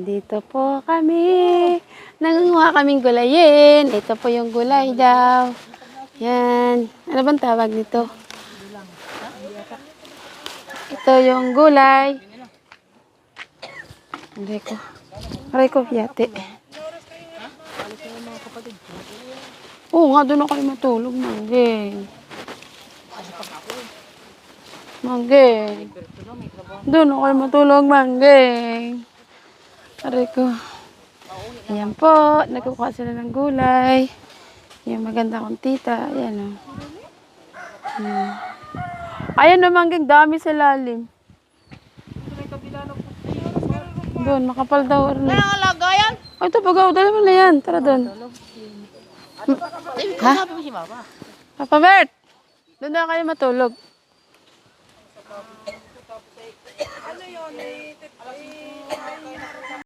Nandito po kami. Nangunguha kaming gulayin. Ito po yung gulay daw. Yan. Ano bang tawag nito? Ito yung gulay. Aray ko, yate. Oo nga, doon ako kayo matulog, Manggeng. Manggeng. Doon ako kayo matulog, Manggeng. Aray ko. Ayan po, nagkukuha sila ng gulay. Yung maganda kong tita. Ayan o. Ayan o, Manggeng, dami sa lalim. Doon, makapal daw. Kaya nga lagayan? Ay, ito, pagaw. Dala mo na yan. Tara doon. Ha? Papa Bert! Doon na kayo matulog. Ano yun?